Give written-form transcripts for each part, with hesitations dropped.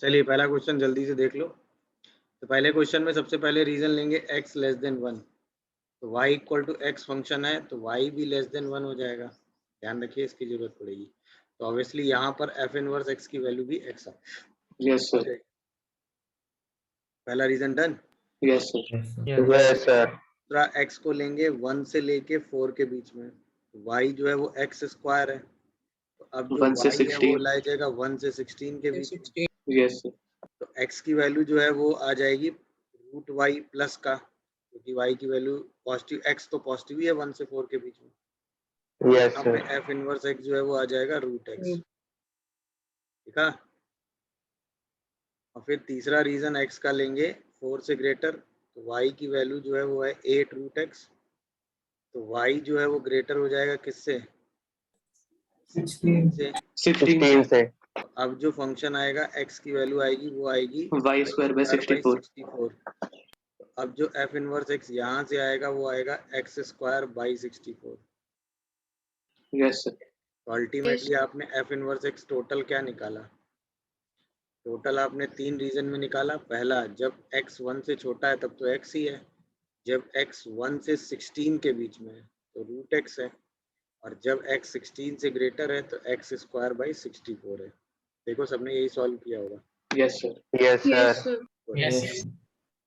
चलिए पहला क्वेश्चन जल्दी से देख लो। तो पहले क्वेश्चन में सबसे पहले रीजन लेंगे x लेस देन 1, तो y equal to x function है तो y भी लेस देन 1 हो जाएगा। ध्यान रखिए इसकी जरूरत पड़ेगी। तो ऑब्वियसली यहाँ पर f इनवर्स x की वैल्यू भी x है। Yes sir. पहला reason done. Yes sir. Yes sir. दूसरा x को लेंगे 1 से लेके 4 के बीच में, y जो है वो x स्क्वायर है, तो अब जो 1 से y है वो 16। लाया जाएगा 1 से 16 के बीच में। Yes sir. तो x की वैल्यू जो है वो आ जाएगी रूट y प्लस का, क्योंकि y की वैल्यू पॉजिटिव, x तो पॉजिटिव ही है 1 से 4 के बीच में। यस यहाँ सर। पे f इनवर्स x जो है वो आ जाएगा रूट x। ठीक है। और फिर तीसरा रीजन x का लेंगे 4 से ग्रेटर, तो y की वैल्यू जो है वो है 8 रूट x, तो y जो है वो ग्रेटर हो जाएगा किससे? 16 से। 16 से। अब जो फंक्शन आएगा x की वैल्यू आएगी वो आएगी y स्क्वायर बाय 64। अब जो f इनवर्स x यहाँ से आएगा वो आएगा x square by 64। Yes sir. तो अल्टीमेटली आपने f इनवर्स x टोटल क्या निकाला? टोटल आपने 3 रीजन में निकाला। पहला, जब x 1 से छोटा है तब तो x ही है, जब x 1 से 16 के बीच में है तो रूट x है, और जब x 16 से ग्रेटर है तो x स्क्वायर बाई 64 है। देखो सबने यही सॉल्व किया होगा। Yes sir. Yes sir.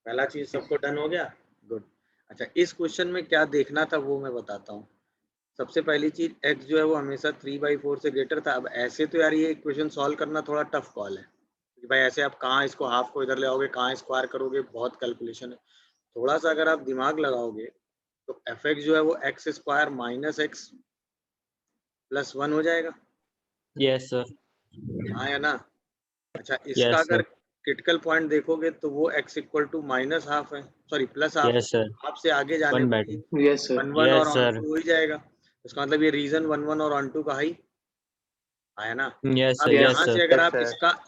पहला चीज सबको डन हो गया। गुड। अच्छा, इस क्वेश्चन में क्या देखना था वो मैं बताता हूँ। सबसे पहली चीज x जो है वो हमेशा 3/4 से ग्रेटर था। अब ऐसे तो यार ये इक्वेशन सॉल्व करना थोड़ा टफ कॉल है कि भाई ऐसे आप कहाँ इसको हाफ को इधर ले आओगे, कहाँ स्क्वायर करोगे, बहुत कैलकुलेशन है। थोड़ा सा अगर आप दिमाग लगाओगे तो एफ एक्स जो है वो x square minus x plus 1 हो जाएगा। Yes sir. हाँ या ना? अच्छा, इसका यस अगर सर। क्रिटिकल पॉइंट देखोगे तो वो x equal to minus half है, सॉरी प्लस हाफ है। Yes sir. हाफ से आगे जाने 1 पर बैटरी। Yes sir. 1 1 और यस ऑन सर। 2 हो ही जाएगा। इसका मतलब ये रीजन 1 1 और ऑन 2 का ही आया ना। यस अब सर। Yes sir.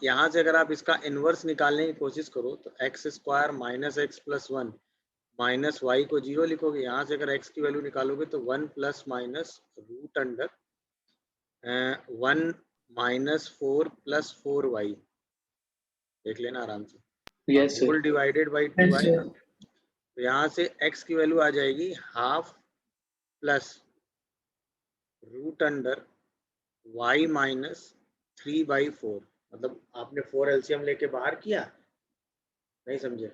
यहाँ से अगर आप इसका इनवर्स निकालने की कोशिश करो तो x square minus x plus 1 minus y को 0 लिखोगे। यहाँ से अगर x की वैल्यू निकालोगे तो 1 plus minus root under 1 minus 4 plus 4y, देख लेना आराम से, yes sir. Whole divided by 2 आएगा। तो यहाँ से x की वैल्यू आ जाएगी half plus root under y minus 3/4। मतलब आपने 4 एलसीएम लेके बाहर किया, नहीं समझे,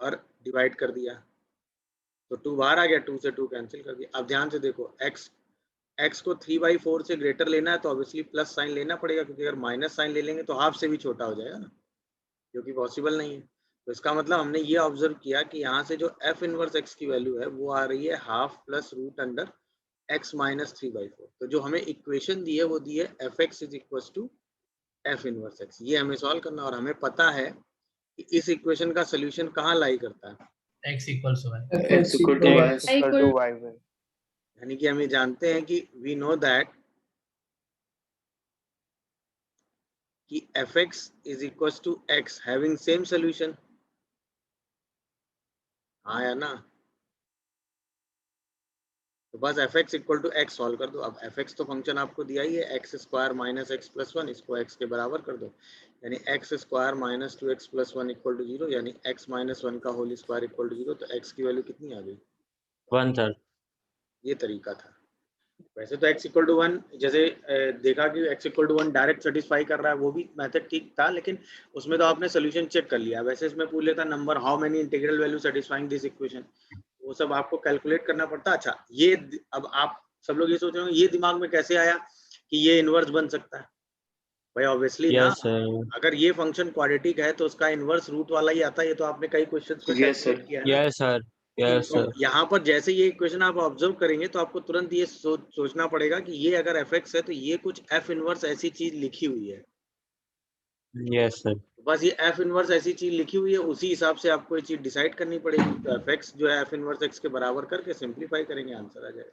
और डिवाइड कर दिया तो 2 बाहर आ गया, 2 से 2 कैंसिल कर दिया। अब ध्यान से देखो, x को 3/4 से ग्रेटर लेना है तो ऑब्वियसली प्लस साइन लेना पड़ेगा, क्योंकि अगर माइनस साइन ले लेंगे तो हाफ से भी छोटा हो जाएगा ना, जो कि पॉसिबल नहीं है। तो इसका मतलब हमने ये ऑब्जर्व किया कि यहाँ से जो f इनवर्स x की वैल्यू है वो आ रही है half plus root under x minus 3/4। तो जो हमें इक्वेशन दी है वो दी है f x is equal to f inverse x. ये हमें सॉल्व करना, और हमें पता है कि इस इक्वेशन का सोल्यूशन कहाँ लाई करता है, x equal to x equal to y। यानी कि हम ये जानते हैं कि वी नो दैट कि f x is equal to x having same solution. हाँ या ना? तो बस f x equal to x solve कर दो। अब एफ एक्स तो फंक्शन आपको दिया ही है x square minus x plus 1, इसको एक्स के बराबर कर दो, यानी x square minus 2x plus 1 equal to 0, यानी एक्स माइनस 1 का होल स्क्वायर इक्वल टू 0। तो एक्स की वैल्यू कितनी आ गई? 1 सर। ये तरीका था। वैसे तो x इक्वल टू 1 जैसे देखा कि x equal to 1 direct satisfy कर रहा है, वो भी मेथड ठीक था, लेकिन उसमें तो आपने सोल्यूशन चेक कर लिया। वैसे इसमें पूछ लेता number how many integral value satisfying this equation, वो सब आपको कैलकुलेट करना पड़ता। अच्छा, ये अब आप सब लोग ये सोच रहे हो ये दिमाग में कैसे आया कि ये इनवर्स बन सकता है? भाई ऑब्वियसली ना, यस सर। अगर ये फंक्शन क्वाड्रेटिक है तो उसका इनवर्स रूट वाला ही आता है। ये तो आपने कई क्वेश्चंस में Yes, sir. कैलकुलेट किया है ना। Yes sir. यस तो सर। यहाँ पर जैसे ये इक्वेशन आप ऑब्जर्व करेंगे तो आपको तुरंत ये सोचना पड़ेगा कि ये अगर एफ एक्स है तो ये कुछ एफ इनवर्स ऐसी चीज लिखी हुई है। Yes sir. बस ये एफ इनवर्स ऐसी चीज लिखी हुई है, उसी हिसाब से आपको ये चीज डिसाइड करनी पड़ेगी। तो एफ एक्स जो है एफ इनवर्स एक्स के बराबर करके सिंप्लीफाई करेंगे, आंसर आ जाएगा।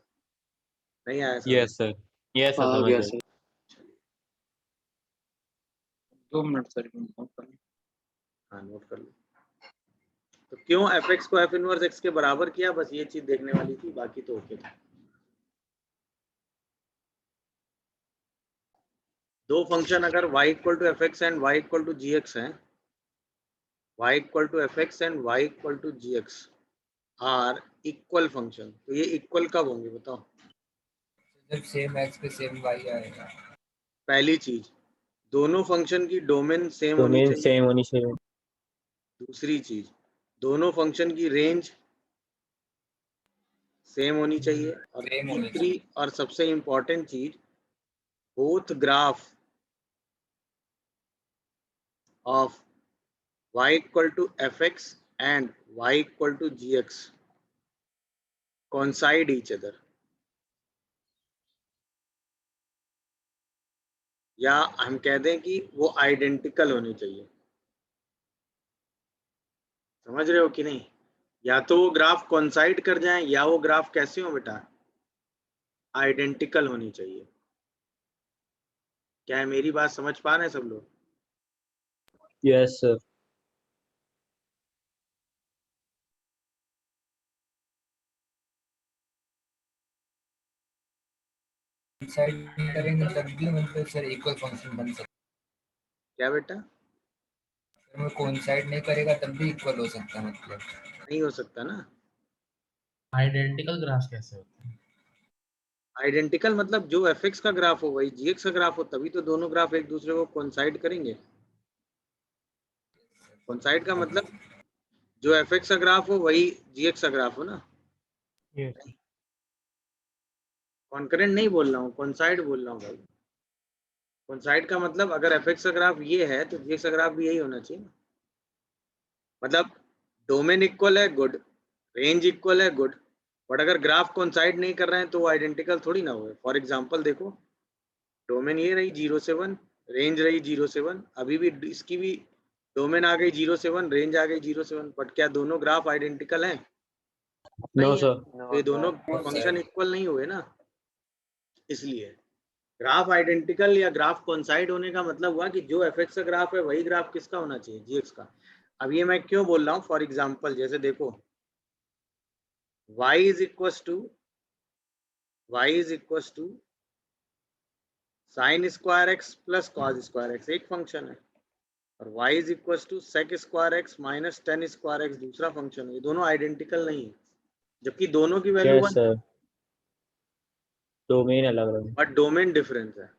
नहीं आया समझ? Yes sir. यस सर, आ समझ गया गए। सर। 2 minute sir. हाँ, नोट कर लो। तो क्यों एफ एक्स को एफ इनवर्स एक्स के बराबर किया, बस ये चीज देखने वाली थी, बाकी तो ओके था। दो फंक्शन अगर y equal to f x and y equal to g x है, y equal to f x and y equal to g x are equal function, तो ये इक्वल कब होंगे बताओ? जब सेम एक्स पे सेम वाई आएगा। पहली चीज, दोनों फंक्शन की डोमेन सेम होनी डोमेन चाहिए। सेम होनी चाहिए। दूसरी चीज, दोनों फंक्शन की रेंज सेम होनी चाहिए। और सेम होनी तीसरी और सबसे इंपॉर्टेंट चीज, both graph of y equal to fx and y equal to gx coincide each other, या हम कह दें कि वो आइडेंटिकल होनी चाहिए। समझ रहे हो कि नहीं? या तो वो ग्राफ कोइंसाइड कर जाएं या वो ग्राफ कैसे हो बेटा, आइडेंटिकल होनी चाहिए। क्या है, मेरी बात समझ पा रहे हैं सब लोग? Yes sir. कोइंसाइड नहीं करेंगे तब भी मतलब सर इक्वल फंक्शन बन सकता क्या बेटा? है। कोइंसाइड नहीं करेगा तब भी इक्वल हो सकता है मतलब। नहीं हो सकता ना। आइडेंटिकल ग्राफ कैसे होते हैं? आइडेंटिकल मतलब जो एफ का ग्राफ हो वही जी का ग्राफ हो, तभी तो दोनों ग्राफ एक दूसरे को कोइंसाइड करेंगे। कोइंसाइड का मतलब जो एफ का ग्राफ हो वही जी का ग्राफ हो ना। यस कॉन्करेंट नहीं बोल रहा हूँ, कोइंसाइड बोल रहा हूँ भाई। कोइंसाइड का मतलब अगर एफ का ग्राफ ये है तो जी का ग्राफ भी यही होना चाहिए ना। मतलब डोमेन इक्वल है, गुड, रेंज इक्वल है, गुड, बट अगर ग्राफ कोइंसाइड नहीं कर रहे हैं तो वो आइडेंटिकल थोड़ी ना हुए। फॉर एग्जांपल देखो, डोमेन ये रही 0 से 1, रेंज रही 0 से 1, अभी भी इसकी भी डोमेन आ गई 0 से 1, रेंज आ गई 0 से 1, बट क्या दोनों ग्राफ आइडेंटिकल हैं? नो नहीं है। सर। तो ये दोनों फंक्शन इक्वल नहीं हुए ना। इसलिए ग्राफ आइडेंटिकल या ग्राफ कोइंसाइड होने का मतलब हुआ कि जो एफ का ग्राफ है वही ग्राफ किसका होना चाहिए, जी का। अब ये मैं क्यों बोल रहा हूँ, फॉर एग्जाम्पल जैसे देखो y is equal to sine square x plus cos square x, एक फंक्शन है, और y is equal to sec square x minus tan square x दूसरा फंक्शन है। ये दोनों आइडेंटिकल नहीं है, जबकि दोनों की वैल्यू यस सर। डोमेन अलग अलग। बट डोमेन डिफरेंस है।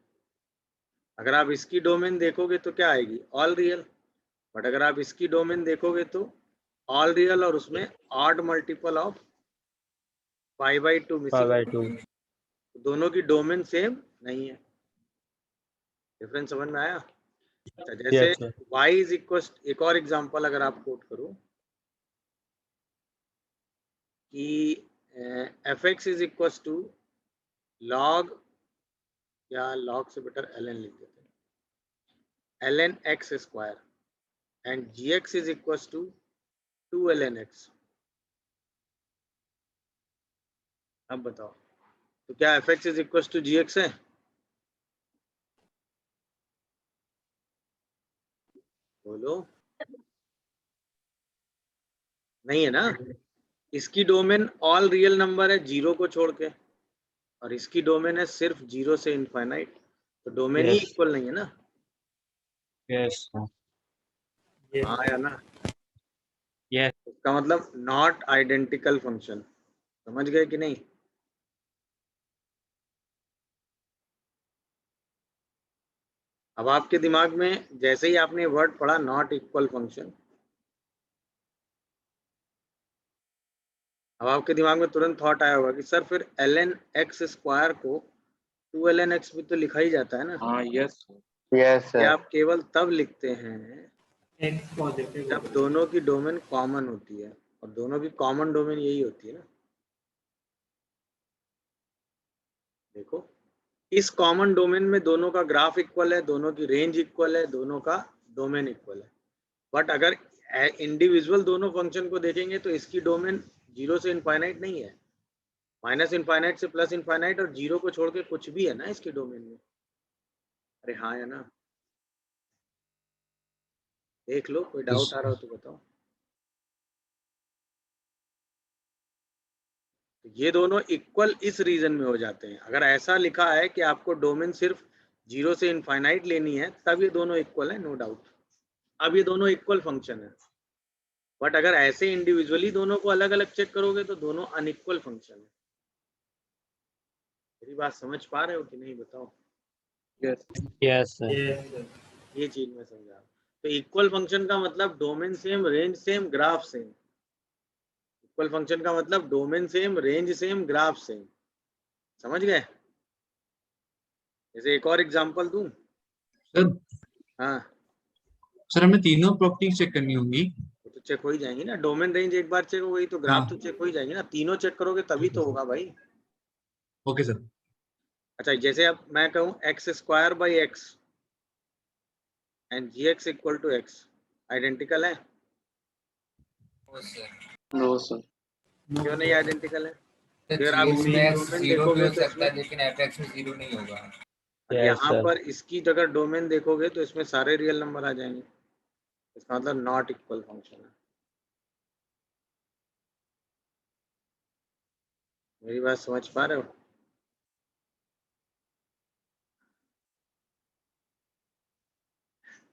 अगर आप इसकी डोमेन देखोगे तो क्या आएगी, ऑल रियल, बट अगर आप इसकी डोमेन देखोगे तो ऑल रियल और उसमें ऑड मल्टीपल ऑफ 5/2 मिसिंग। 5/2। दोनों की डोमेन सेम नहीं है। डिफरेंस समझ में आया? अच्छा, जैसे yes sir. y is equal, एक और एग्जांपल अगर आप कोट करो कि f x is equal to log, या लॉग से बेटर ln लिख देते हैं, ln x square, and gx is equal to 2ln x। अब बताओ, तो क्या f x is equal to g x है? बोलो, नहीं है ना। इसकी डोमेन ऑल रियल नंबर है 0 को छोड़ के, और इसकी डोमेन है सिर्फ 0 से इनफाइनाइट, तो डोमेन ही यस इक्वल नहीं है ना। Yes sir. हाँ या ना? यस इसका मतलब नॉट आइडेंटिकल फंक्शन। समझ गए कि नहीं? अब आपके दिमाग में जैसे ही आपने वर्ड पढ़ा नॉट इक्वल फंक्शन, अब आपके दिमाग में तुरंत थॉट आया होगा कि सर फिर ln x स्क्वायर को 2ln x भी तो लिखा ही जाता है ना। हाँ यस यस ये सर। आप केवल तब लिखते हैं एक्स पॉजिटिव जब दोनों की डोमेन कॉमन होती है, और दोनों की कॉमन डोमेन यही होती है ना। देखो, इस कॉमन डोमेन में दोनों का ग्राफ इक्वल है, दोनों की रेंज इक्वल है, दोनों का डोमेन इक्वल है। बट अगर इंडिविजुअल दोनों फंक्शन को देखेंगे तो इसकी डोमेन 0 से इनफाइनाइट नहीं है, माइनस इनफाइनाइट से प्लस इनफाइनाइट, और 0 को छोड़ के कुछ भी है ना इसकी डोमेन में। अरे हाँ या ना? देख लो, कोई डाउट आ रहा हो तो बताओ। तो ये दोनों इक्वल इस रीजन में हो जाते हैं। अगर ऐसा लिखा है कि आपको डोमेन सिर्फ 0 से इनफाइनाइट लेनी है तब ये दोनों इक्वल है, नो डाउट। अब ये दोनों इक्वल फंक्शन है, बट अगर ऐसे इंडिविजुअली दोनों को अलग अलग चेक करोगे तो दोनों अनइक्वल फंक्शन है। मेरी बात समझ पा रहे हो कि नहीं बताओ? Yes, sir. ये चीज मैं समझा। तो इक्वल फंक्शन का मतलब domain same, range same, graph same. Equal function का मतलब domain same, range same, graph same. समझ गए? जैसे एक और एग्जांपल दूं। सर हाँ, सर हमें तीनों प्रॉपर्टी चेक करनी होंगी। वो तो चेक हो ही जाएंगी ना। डोमेन रेंज एक बार चेक हो गई तो ग्राफ हाँ। तो चेक हो ही जाएंगे ना। तीनों चेक करोगे तभी तो होगा भाई। Okay sir. अच्छा, जैसे अब मैं कहूँ X square by X and ji X equal to X, identical है? No sir. क्यों नहीं आइडेंटिकल है? अगर आप GX में इसकी X डोमेन 0 भी देखोगे हो तो सकता इसमें, है लेकिन FX में 0 नहीं होगा। Yes, यहाँ sir. पर इसकी अगर डोमेन देखोगे तो इसमें सारे रियल नंबर आ जाएंगे। इसका मतलब नॉट इक्वल फंक्शन है। मेरी बात समझ पा रहे हो?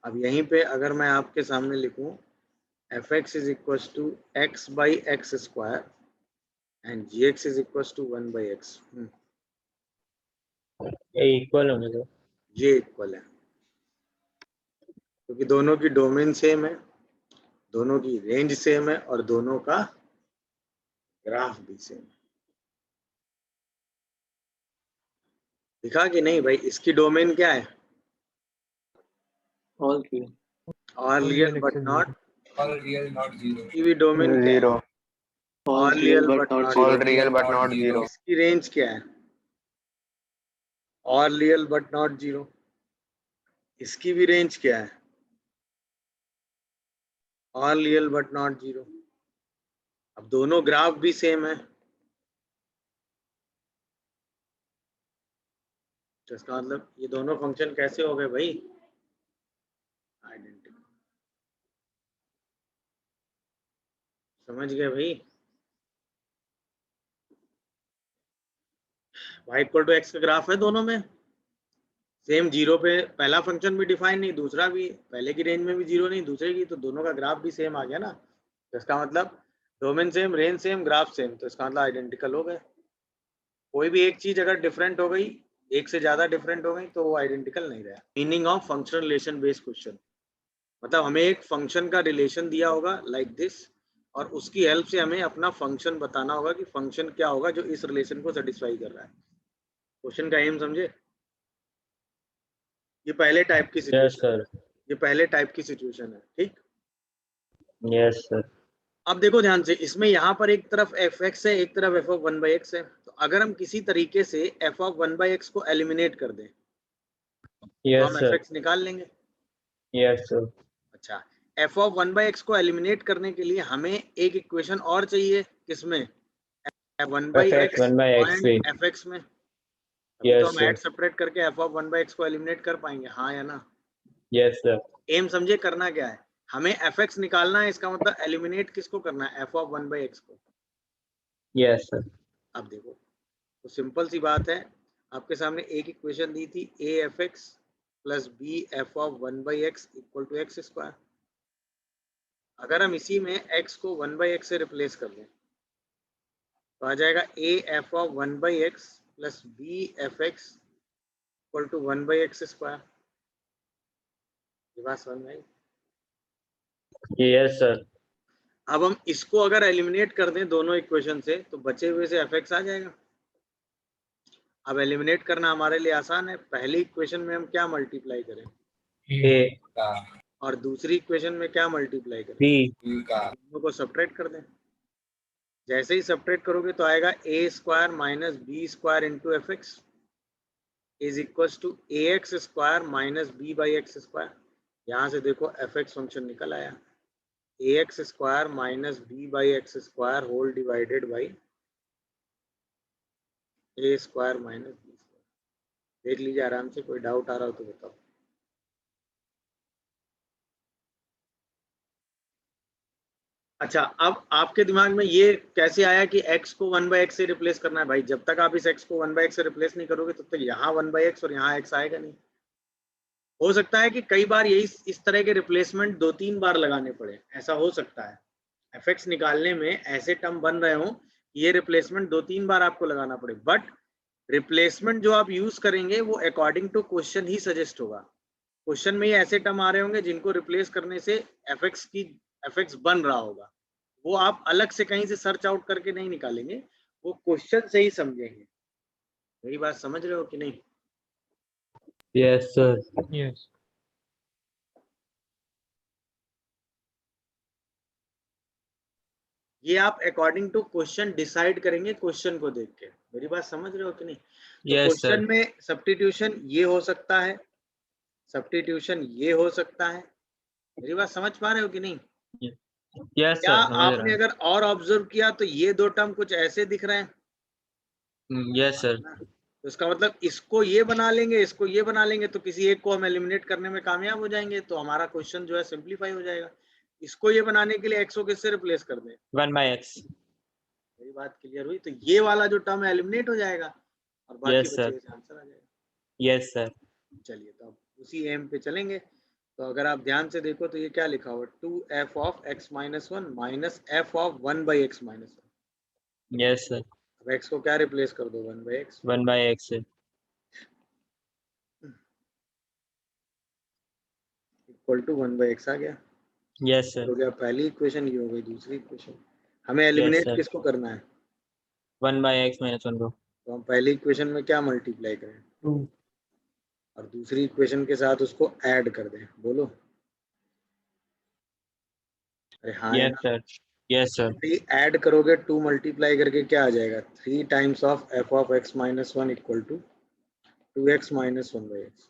अब यहीं पे अगर मैं आपके सामने लिखूं f x is equal to x by x square and ji x is equal to 1 by x, ये इक्वल होंगे तो ये इक्वल है क्योंकि दोनों की डोमेन सेम है, दोनों की रेंज सेम है और दोनों का ग्राफ भी सेम है। दिखा कि नहीं भाई? इसकी डोमेन क्या है? All real. All real but not, All real not 0. इसकी भी डोमेन क्या है? 0. All real but not All zero. real but not 0. इसकी रेंज क्या है? All real but not 0। इसकी भी रेंज क्या है? All real but not 0। अब दोनों ग्राफ भी सेम है तो इसका मतलब ये दोनों फंक्शन कैसे हो गए भाई? आइडेंटिकल। समझ गए भाई? y इक्वल टू एक्स का ग्राफ है दोनों में सेम। 0 पे पहला फंक्शन भी डिफाइन नहीं, दूसरा भी, पहले की रेंज में भी 0 नहीं, दूसरे की, तो दोनों का ग्राफ भी सेम आ गया ना। तो इसका मतलब domain same, range same, graph same, तो इसका मतलब आइडेंटिकल हो गए। कोई भी एक चीज अगर डिफरेंट हो गई, एक से ज्यादा डिफरेंट हो गई, तो वो आइडेंटिकल नहीं रहा। Meaning of functional relation based question मतलब हमें एक फंक्शन का रिलेशन दिया होगा लाइक दिस, और उसकी हेल्प से हमें अपना फंक्शन बताना होगा कि फंक्शन क्या होगा जो इस रिलेशन को सेटिस्फाई कर रहा है। क्वेश्चन का एम समझे? ये पहले टाइप की Yes, सिचुएशन sir. है। ये पहले टाइप की सिचुएशन है, ठीक। Yes, sir. अब देखो ध्यान से, इसमें यहाँ पर एक तरफ एफ एक्स है, एक तरफ एफ ऑफ 1 बाई एक्स है। तो अगर हम किसी तरीके से एफ ऑफ 1 बाई एक्स को एलिमिनेट कर दें तो Yes, हम एफ sir. एक्स निकाल लेंगे। Yes, sir. अच्छा, एफ ऑफ 1 बाई एक्स को एलिमिनेट करने के लिए हमें एक इक्वेशन और चाहिए, किसमें? 1 by FX x 1 by x भी. एफ एक्स में। अभी तो Yes, हम sir. ऐड सेपरेट करके एफ ऑफ 1 बाई एक्स को एलिमिनेट कर पाएंगे, हाँ या ना? Yes, sir. एम समझे करना क्या है? हमें एफ एक्स निकालना है, इसका मतलब एलिमिनेट किसको करना है? एफ ऑफ 1 बाई एक्स को। Yes, sir. अब देखो, तो सिंपल सी बात है, आपके सामने एक इक्वेशन दी थी a f x plus b f of 1 by x equal to x square. अगर हम इसी में x को 1 बाई एक्स से रिप्लेस कर दें तो आ जाएगा a f of 1 by x plus b f x equal to 1 by x square. ये बात समझ में आई? Yes, sir. अब हम इसको अगर एलिमिनेट कर दें दोनों इक्वेशन से तो बचे हुए से एफ एक्स आ जाएगा। अब एलिमिनेट करना हमारे लिए आसान है। पहली इक्वेशन में हम क्या मल्टीप्लाई करें A, का और दूसरी इक्वेशन में क्या मल्टीप्लाई करें? B. U का दोनों को सब्ट्रैक्ट कर दें। जैसे ही सब्ट्रैक्ट करोगे तो आएगा A square minus B square into F x is equal to A x square minus B by x square. यहाँ से देखो एफ एक्स फंक्शन निकल आया, A x square minus B by x square whole divided by A square minus B square. देख लीजिए आराम से, कोई डाउट आ रहा हो तो बताओ। अच्छा, अब आपके दिमाग में ये कैसे आया कि x को 1 बाई एक्स से रिप्लेस करना है? भाई जब तक आप इस x को 1 बाई एक्स से रिप्लेस नहीं करोगे तब तक यहाँ 1 बाई एक्स और यहाँ x आएगा नहीं। हो सकता है कि कई बार यही इस तरह के रिप्लेसमेंट 2-3 बार लगाने पड़े, ऐसा हो सकता है। एफएक्स निकालने में ऐसे टर्म बन रहे हो, ये रिप्लेसमेंट 2-3 बार आपको लगाना पड़े, बट रिप्लेसमेंट जो आप यूज करेंगे वो अकॉर्डिंग टू क्वेश्चन ही सजेस्ट होगा। क्वेश्चन में ही ऐसे टर्म आ रहे होंगे जिनको रिप्लेस करने से एफएक्स बन रहा होगा, वो आप अलग से कहीं से सर्च आउट करके नहीं निकालेंगे, वो क्वेश्चन से ही समझेंगे। मेरी बात समझ रहे हो कि नहीं? Yes, sir. Yes. ये आप अकॉर्डिंग टू क्वेश्चन डिसाइड करेंगे, क्वेश्चन को देख के। मेरी बात समझ रहे हो कि नहीं? तो Yes, sir. क्वेश्चन में सब्स्टिट्यूशन ये हो सकता है, सब्स्टिट्यूशन ये हो सकता है। मेरी बात समझ पा रहे हो कि नहीं? Yes, क्या sir. समझ रहा आपने हूँ। अगर और ऑब्जर्व किया तो ये दो टर्म कुछ ऐसे दिख रहे हैं? Yes, sir. तो इसका मतलब इसको ये बना लेंगे, इसको ये बना लेंगे, तो किसी एक को हम एलिमिनेट करने में कामयाब हो जाएंगे, तो हमारा क्वेश्चन जो है सिंप्लीफाई हो जाएगा। इसको ये बनाने के लिए एक्स को किससे रिप्लेस कर दें? 1 by x. मेरी बात क्लियर हुई? तो ये वाला जो टर्म है एलिमिनेट हो जाएगा और बाकी Yes, बचे sir. हुए से आंसर आ जाएगा। Yes, sir. चलिए, तो अब उसी एम पे चलेंगे। तो अगर आप ध्यान से देखो तो ये क्या लिखा हुआ, 2f of x minus 1 minus f of 1 by x minus 1। Yes, sir. अब x को क्या रिप्लेस कर दो? 1 बाई एक्स। 1 by x है। इक्वल टू 1 बाई एक्स आ गया। Yes, sir. हो गया पहली इक्वेशन, ये हो गई दूसरी इक्वेशन। हमें Yes, एलिमिनेट sir. किसको करना है? 1 by x minus 1 को। तो हम पहली इक्वेशन में क्या मल्टीप्लाई करें 2. और दूसरी इक्वेशन के साथ उसको ऐड कर दें? बोलो। अरे हाँ है Yes, ना? sir. Yes, sir. ऐड करोगे 2 मल्टीप्लाई करके क्या आ जाएगा? 3 times of f of x minus 1 equal to 2x minus 1 by x.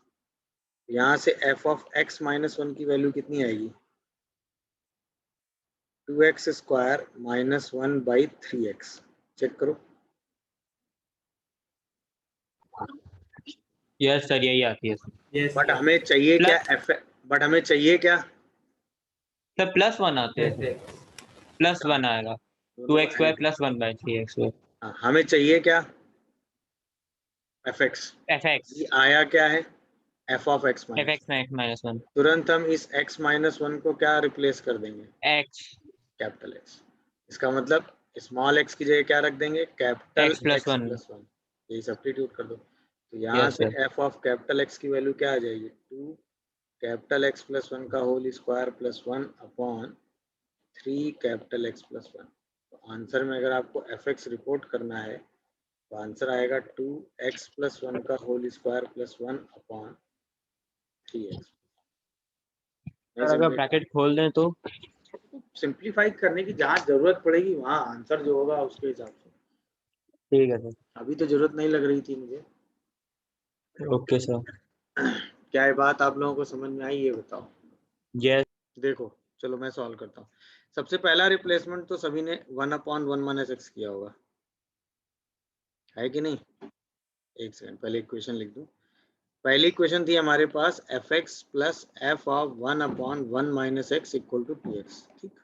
यहाँ से f ऑफ x माइनस 1 की वैल्यू कितनी आएगी? 2x square minus 1 by 3x। Check करो। Yes, sir. यही आती है। Yes. बट हमें चाहिए क्या? बट हमें चाहिए क्या? सर प्लस 1 आते हैं। प्लस 1 आएगा। 2x square plus 1 by 3x square. हाँ, हमें चाहिए क्या? fx। fx। ये आया क्या है? f of x minus. fx minus 1। तुरंत हम इस x माइनस 1 को क्या रिप्लेस कर देंगे? x। Capital x। इसका मतलब स्मॉल x की जगह क्या रख देंगे? Capital x plus 1। यही सब्स्टिट्यूट कर दो। तो यहाँ Yes, से sir. f of capital x की वैल्यू क्या आ जाएगी? 2 कैपिटल x प्लस 1 का whole square plus 1 upon 3 capital x plus 1। तो आंसर में अगर आपको fx रिपोर्ट करना है तो आंसर आएगा 2x प्लस 1 का whole square plus 1 upon 3x। अगर ब्रैकेट खोल दें तो सिंप्लीफाई करने की जहाँ जरूरत पड़ेगी वहाँ आंसर जो होगा उसके हिसाब से। ठीक है सर। अभी तो जरूरत नहीं लग रही थी मुझे। Okay sir. क्या ये बात आप लोगों को समझ में आई? ये बताओ। यस। देखो चलो मैं सॉल्व करता हूँ। सबसे पहला रिप्लेसमेंट तो सभी ने 1/1 माइनस एक्स किया होगा, है कि नहीं? एक सेकंड पहले इक्वेशन लिख दूं। पहली इक्वेशन थी हमारे पास F x plus F of 1/1 minus X equal to 2x। ठीक।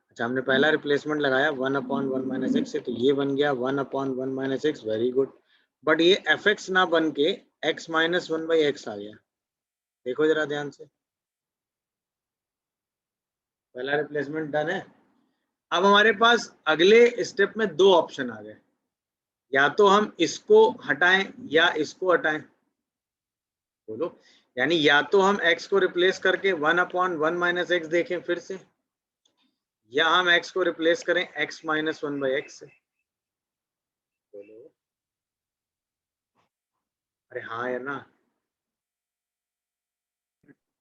अच्छा, हमने पहला रिप्लेसमेंट लगाया 1/1 माइनस एक्स से, तो ये बन गया 1/1 minus x. Very good. But ये एफ एक्स ना बन के x माइनस 1 बाई एक्स आ गया। देखो जरा ध्यान से, पहला रिप्लेसमेंट डन है। अब हमारे पास अगले स्टेप में दो ऑप्शन आ गए, या तो हम इसको हटाएं या इसको हटाएं। बोलो। यानी या तो हम x को रिप्लेस करके 1/1 माइनस एक्स देखें फिर से, या हम x को रिप्लेस करें x माइनस 1 बाई एक्स से। बोलो। अरे हाँ या ना?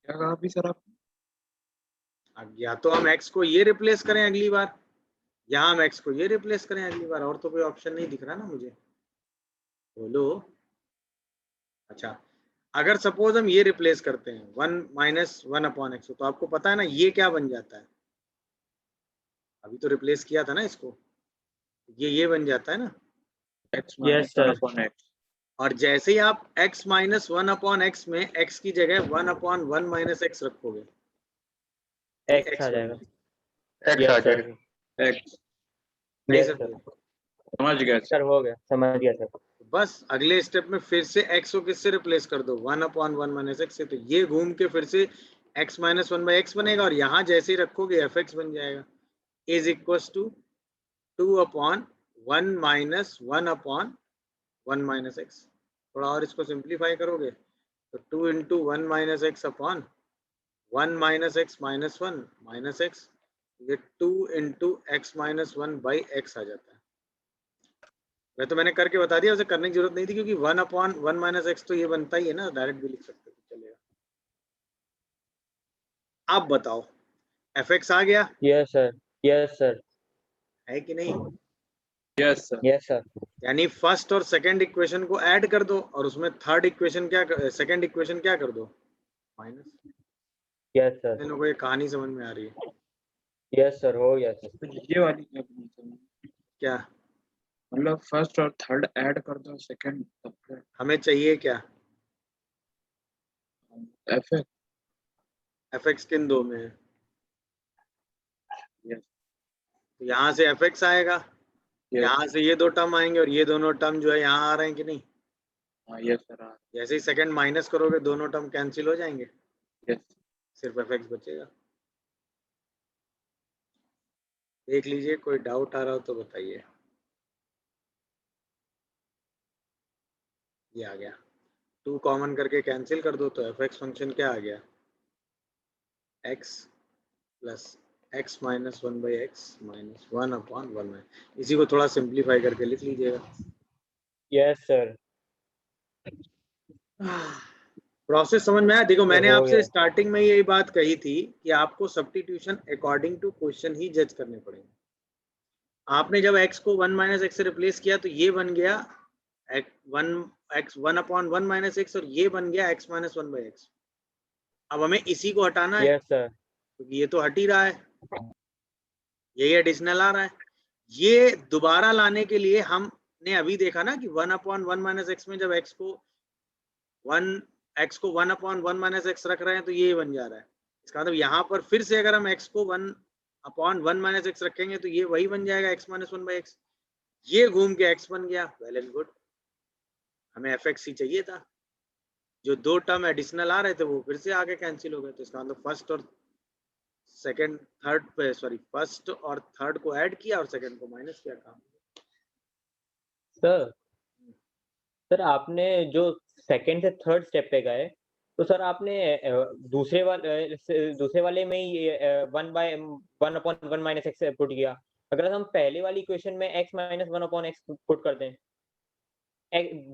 क्या कहा अभी सर आप? अब या तो हम x को ये रिप्लेस करें अगली बार, या हम x को ये रिप्लेस करें अगली बार। और तो कोई ऑप्शन नहीं दिख रहा ना मुझे। बोलो। अच्छा, अगर सपोज हम ये रिप्लेस करते हैं 1 - 1/x, तो आपको पता है ना ये क्या बन जाता है? अभी तो रिप्लेस किया था ना इसको, ये बन जाता है ना। x minus 1 upon x। और जैसे ही आप x माइनस 1/x में x की जगह 1/1 माइनस एक्स रखोगे, x आ जाएगा। x आ जाएगा। x नहीं Yes, समझे? समझ गया सर हो गया, समझ गया सर। बस अगले स्टेप में फिर से x को किससे रिप्लेस कर दो 1/1 - x से, तो ये घूम के फिर से x - 1/x बनेगा और यहाँ जैसे ही रखोगे fx बन जाएगा इज इक्वल टू 2/1 - 1/1 - x। थोड़ा और इसको सिंप्लीफाई करोगे तो 2 × 1 - x अपॉन 1 - x - 1 - x, ये 2 × x - 1/x आ जाता है। वह तो मैंने करके बता दिया, उसे करने की जरूरत नहीं थी क्योंकि 1/1 - x तो ये बनता ही है ना, डायरेक्ट भी लिख सकते हो, चलेगा। आप बताओ fx आ गया यस सर, यस सर, है कि नहीं? Yes sir. यस सर, यानी फर्स्ट और सेकंड इक्वेशन को ऐड कर दो और उसमें थर्ड इक्वेशन सेकंड इक्वेशन क्या कर दो माइनस। यस सर, इन लोगों को ये कहानी समझ में आ रही है यस सर, हो गया सर। तो ये वाली क्या बनी सर? क्या? मतलब फर्स्ट और थर्ड ऐड कर दो, सेकंड हमें चाहिए क्या? एफ fx किन दो में है? यस तो यहाँ से fx आएगा, यहाँ से ये दो टर्म आएंगे और ये दोनों टर्म जो है यहाँ आ रहे हैं कि नहीं? हाँ यस सर। जैसे ही सेकंड माइनस करोगे दोनों टर्म कैंसिल हो जाएंगे, यस सिर्फ fx बचेगा। देख लीजिए, कोई डाउट आ रहा हो तो बताइए। ये आ गया, 2 कॉमन करके कैंसिल कर दो तो fx फंक्शन क्या आ गया x प्लस x - 1/x - 1/1। इसी को थोड़ा सिंप्लीफाई करके लिख लीजिएगा। यस सर, प्रोसेस समझ में आया? देखो मैंने हो आपसे गया। स्टार्टिंग में यही बात कही थी कि आपको सब्स्टिट्यूशन अकॉर्डिंग टू क्वेश्चन ही जज करने पड़ेंगे। आपने जब x को 1 - x से रिप्लेस किया तो ये बन गया 1/1 - x और ये बन गया x - 1/x। अब हमें इसी को हटाना है यस सर, क्योंकि ये तो हट ही रहा है, यही एडिशनल आ रहा है। ये दोबारा लाने के लिए हमने अभी देखा ना कि 1/1 - x में जब x को 1/1 - x रख रहे हैं तो ये बन जा रहा है। इसका मतलब यहाँ पर फिर से अगर हम x को 1/1 - x रखेंगे तो ये वही बन जाएगा x - 1/x। ये घूम के x बन गया, वेल एंड गुड। हमें fx ही चाहिए था, जो दो टर्म एडिशनल आ रहे थे वो फिर से आगे कैंसिल हो गए। तो इसका मतलब फर्स्ट और थर्ड को ऐड किया और सेकंड को माइनस किया, काम। सर सर आपने जो सेकंड से थर्ड स्टेप पे गए तो सर आपने दूसरे वाले में ही 1/1 - x पुट किया। अगर हम पहले वाली इक्वेशन में x - 1/x पुट करते हैं,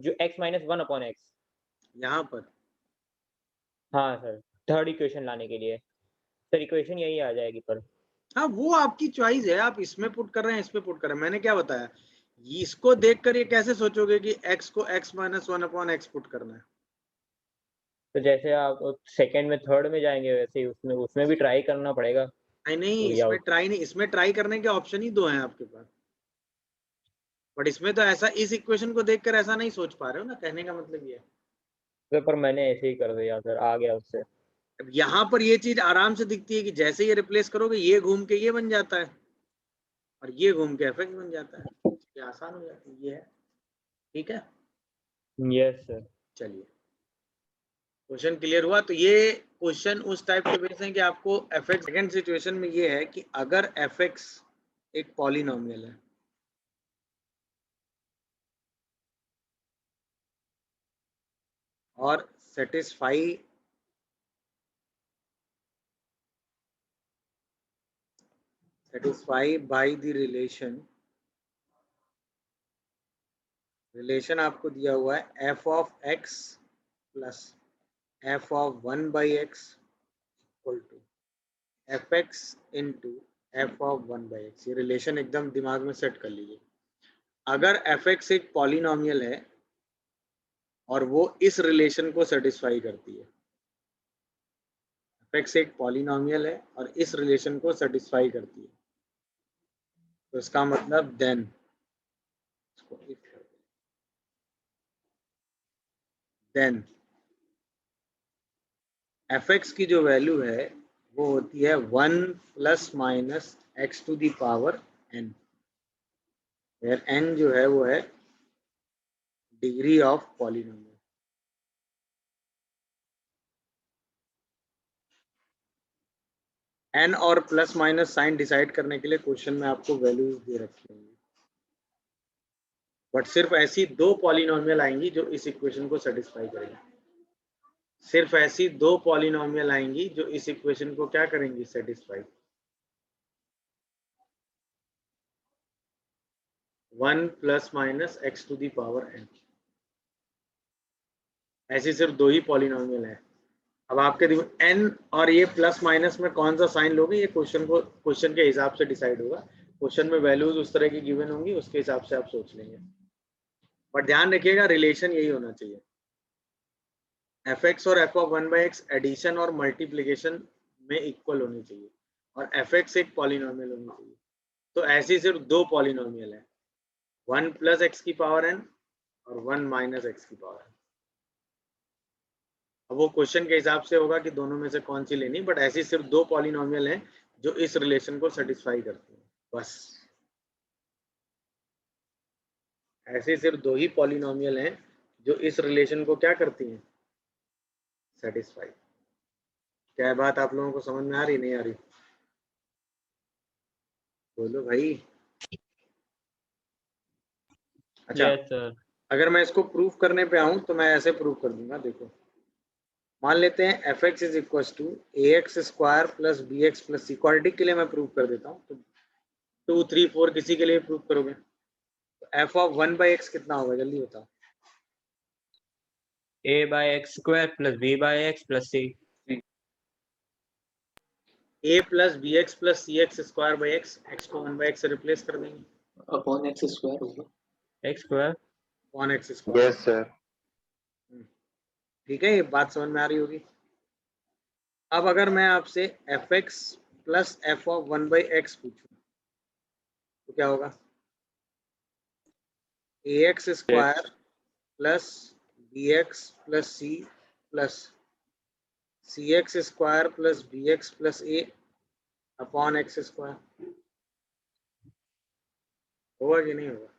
जो x - 1/x, यहाँ पर हाँ सर, थर्ड इक्वेशन लाने के लिए सर इक्वेशन यही आ जाएगी पर। हाँ, वो आपकी चॉइस है, आप इसमें पुट कर रहे हैं, इसमें पुट कर रहे हैं। मैंने क्या बताया, इसको देखकर ये कैसे सोचोगे कि x को x - 1/x पुट करना है? तो जैसे आप सेकंड में थर्ड में जाएंगे वैसे ही उसमें भी ट्राई करना पड़ेगा। नहीं, इसमें ट्राई करने के ऑप्शन ही दो हैं आपके पास, बट इसमें तो ऐसा इस इक्वेशन को देखकर ऐसा नहीं सोच पा रहे हो ना, कहने का मतलब ये है। पर मैंने ऐसे ही कर दिया सर, आ गया उससे। अब यहाँ पर ये चीज आराम से दिखती है कि जैसे ये रिप्लेस करोगे ये घूम के ये बन जाता है और ये घूम के fx बन जाता है, ये आसान हो जाती है। ये है, ठीक है। Yes sir. चलिए, क्वेश्चन क्लियर हुआ? तो ये क्वेश्चन उस टाइप के बेस हैं कि आपको fx, सेकंड सिचुएशन में ये है कि अगर fx एक पॉलिनोमियल है और सेटिस्फाई बाय द रिलेशन आपको दिया हुआ है f of x plus f of 1/x equal to fx into f of 1/x। ये रिलेशन एकदम दिमाग में सेट कर लीजिए। अगर fx एक पॉलिनोमियल है और वो इस रिलेशन को सेटिस्फाई करती है, fx एक पॉलिनोमियल है और इस रिलेशन को सेटिस्फाई करती है, तो इसका मतलब देन fx की जो वैल्यू है वो होती है 1 ± x to the power n, where n जो है वो है डिग्री ऑफ पॉलिनोमियल। एन और प्लस माइनस साइन डिसाइड करने के लिए क्वेश्चन में आपको वैल्यूज दे रखी होंगी, बट सिर्फ ऐसी दो पॉलिनोमियल आएंगी जो इस इक्वेशन को सेटिस्फाई करेंगी। सिर्फ ऐसी दो पॉलिनोमियल आएंगी जो इस इक्वेशन को क्या करेंगी, satisfy. 1 plus minus x to the power n, ऐसी सिर्फ दो ही पॉलिनोमियल है। अब आपके n और ये प्लस माइनस में कौन सा साइन लोगे, ये क्वेश्चन के हिसाब से डिसाइड होगा। क्वेश्चन में वैल्यूज उस तरह की गिवन होंगी, उसके हिसाब से आप सोच लेंगे। बट ध्यान रखिएगा रिलेशन यही होना चाहिए, fx और f ऑफ 1/x एडिशन और मल्टीप्लिकेशन में इक्वल होनी चाहिए, और fx एक पॉलिनोमियल होनी चाहिए। तो ऐसी सिर्फ दो पॉलिनोमियल है, 1 प्लस एक्स की पावर n और 1 माइनस एक्स की पावर n। अब वो क्वेश्चन के हिसाब से होगा कि दोनों में से कौन सी लेनी, बट ऐसी सिर्फ दो पॉलिनोमियल हैं जो इस रिलेशन को सेटिस्फाई करती हैं, बस। ऐसी सिर्फ दो ही पॉलिनोमियल हैं जो इस रिलेशन को क्या करती हैं, सेटिस्फाई। क्या बात आप लोगों को समझ में आ रही, नहीं आ रही? बोलो भाई। अच्छा, यस सर। अगर मैं इसको प्रूफ करने पे आऊं तो मैं ऐसे प्रूफ कर दूंगा। देखो, मान लेते हैं f x is equal to A x square plus B x plus c. Quadratic के लिए मैं प्रूफ कर देता हूँ, तो 2 3 4 किसी के लिए प्रूफ करोगे तो एफ ऑफ 1/x कितना होगा, जल्दी बताओ। a/x² plus b/x plus c। a plus B x plus C x square by x, x को 1/x से रिप्लेस कर देंगे, अपॉन एक्स स्क्वायर होगा। x²। Upon X square. Yes sir. ठीक है, ये बात समझ में आ रही होगी। अब अगर मैं आपसे F x plus F of 1/x पूछूं तो क्या होगा, A x square plus B x plus C plus C x square plus B x plus A upon X square. होगा कि नहीं होगा?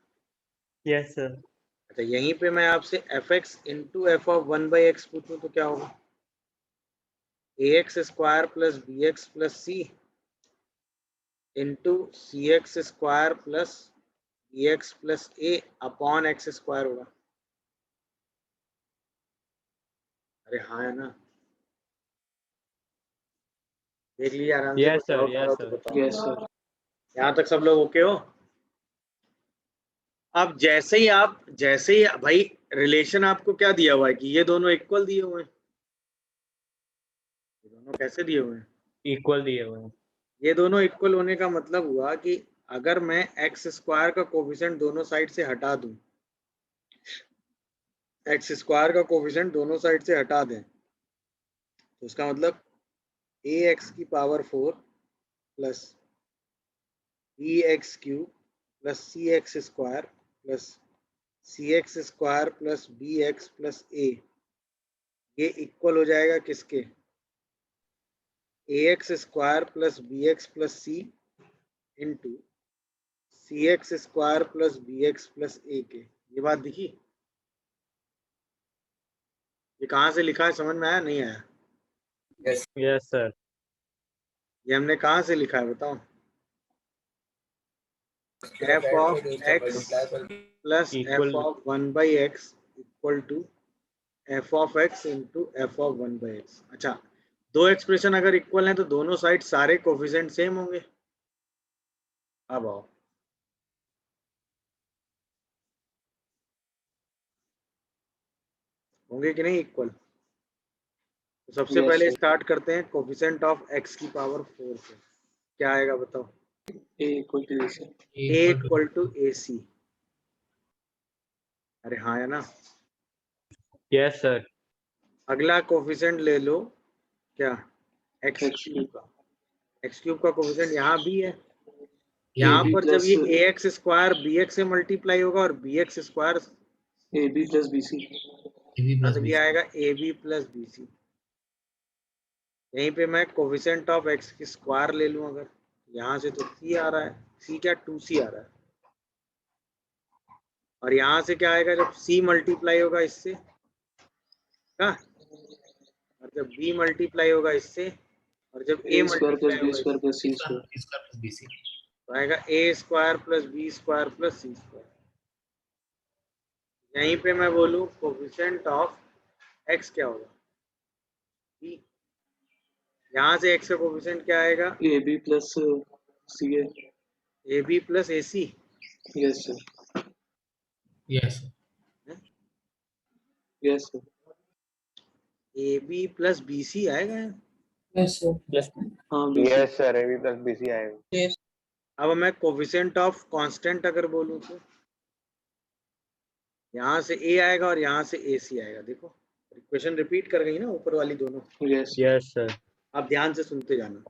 Yes sir. अच्छा, यहीं पे मैं आपसे F X into F of 1/x पूछूं तो क्या होगा, A x square plus B x plus C into C x square plus B x plus A upon X square होगा। अरे हाँ है ना, देख लीजिए आराम से। यस कोई सर, doubt यस हो तो सर। बताओ। Yes sir. यहाँ तक सब लोग ओके हो? अब जैसे ही भाई रिलेशन आपको क्या दिया हुआ है कि ये दोनों इक्वल दिए हुए हैं। ये दोनों कैसे दिए हुए हैं, इक्वल दिए हुए हैं। ये दोनों इक्वल होने का मतलब हुआ कि अगर मैं एक्स स्क्वायर का कोफिशिएंट दोनों साइड से हटा दूं, एक्स स्क्वायर का कोफिशिएंट दोनों साइड से हटा दें, तो उसका मतलब ए एक्स की power 4 plus B X cube plus C x square plus C x square plus B x plus A, ये इक्वल हो जाएगा किसके, A x square plus B x plus C into C x square plus B x plus A के। ये बात दिखी? ये कहाँ से लिखा है, समझ में आया नहीं आया? Yes sir. ये हमने कहाँ से लिखा है बताओ, f of x plus F of 1/x equal to f of x into F of 1/x। अच्छा, दो एक्सप्रेशन अगर इक्वल हैं तो दोनों साइड सारे कोफिशिएंट सेम होंगे। अब आओ, होंगे कि नहीं इक्वल? तो सबसे Yes, पहले sir. स्टार्ट करते हैं कोफिशिएंट ऑफ एक्स की पावर 4 से। क्या आएगा बताओ, A equal to AC. A equal to A C. अरे हाँ है ना। Yes sir. अगला कोफिशिएंट ले लो, क्या, एक्स X क्यूब का। एक्स क्यूब का कोफिशिएंट यहाँ भी है। ये यहाँ AB पर जब plus ये a x square b x से मल्टीप्लाई होगा और b x square, AB plus BC. भी प्लस तब ये आएगा a B plus B c. यहीं पे मैं कोफिशिएंट ऑफ एक्स की स्क्वायर ले लूँ, अगर यहाँ से तो सी आ रहा है, सी क्या 2c आ रहा है, और यहाँ से क्या आएगा जब c मल्टीप्लाई होगा इससे, हाँ, और जब b मल्टीप्लाई होगा इससे, और जब a मल्टीप्लाई होगा इससे, B square plus BC. तो आएगा a square plus b square plus c square. यहीं पे मैं बोलूँ कोफिशिएंट ऑफ x क्या होगा, b। यहाँ से x का कोफिशिएंट क्या आएगा, AB plus CA. ab plus A C. Yes, sir. Yes, sir. Yes, sir. A B plus B C आएगा। Yes sir. हाँ BC. Yes sir, A B plus B C आएगा। अब मैं कोफिशिएंट ऑफ कांस्टेंट अगर बोलूँ तो यहाँ से a आएगा और यहाँ से ए सी आएगा। देखो इक्वेशन रिपीट कर गई ना ऊपर वाली दोनों। Yes. Yes sir. आप ध्यान से सुनते जाना।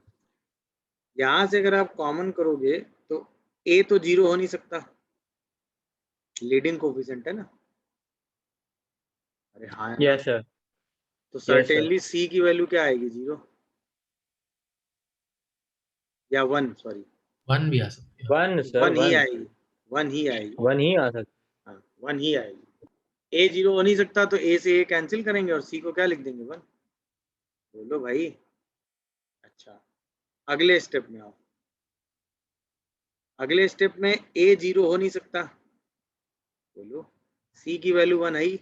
यहाँ से अगर आप कॉमन करोगे तो a तो 0 हो नहीं सकता, लीडिंग कोफिशिएंट है ना। अरे हाँ यस सर। तो sir. सर्टेनली c की वैल्यू क्या आएगी, 0 या 1, सॉरी 1 भी आ सकती है। 1 सर। 1 ही आएगी, 1 ही आएगी। 1 ही आ सकता। हाँ 1 ही आएगी। a 0 हो नहीं सकता तो a से a कैंसिल करेंगे और c को क्या लिख देंगे, 1। बोलो भाई। अच्छा अगले स्टेप में आओ। अगले स्टेप में a 0 हो नहीं सकता, बोलो c की वैल्यू 1 आई।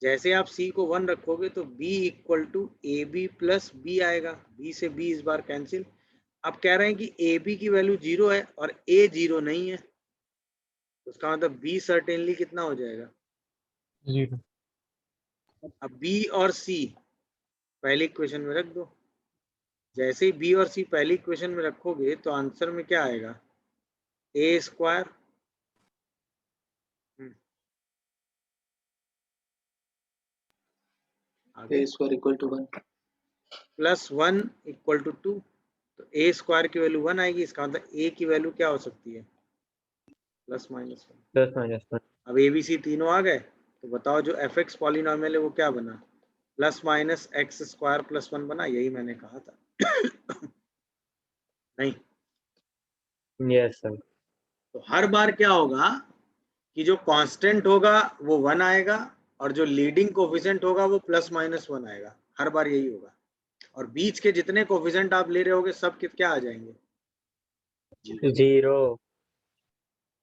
जैसे आप c को 1 रखोगे तो b equal to a B plus b आएगा। b से b इस बार कैंसिल। अब कह रहे हैं कि ए बी की वैल्यू 0 है और a 0 नहीं है, तो उसका मतलब b सर्टेनली कितना हो जाएगा, 0। अब b और c पहली इक्वेशन में रख दो। जैसे ही b और c पहली इक्वेशन में रखोगे तो आंसर में क्या आएगा, a square A square equal to 1. Plus 1 equal to 2। तो a स्क्वायर की वैल्यू 1 आएगी। इसका मतलब a की वैल्यू क्या हो सकती है, प्लस माइनस 1। Plus minus 1। अब ए बी सी तीनों आ गए तो बताओ जो एफ एक्स पॉलिनॉमियल है वो क्या बना, plus minus x square plus 1 बना। यही मैंने कहा था। नहीं, यस सर। तो हर बार क्या होगा कि जो कांस्टेंट होगा वो 1 आएगा और जो लीडिंग कोफिशिएंट होगा वो प्लस माइनस 1 आएगा। हर बार यही होगा। और बीच के जितने कोफिशिएंट आप ले रहे होगे सब क्या आ जाएंगे, 0।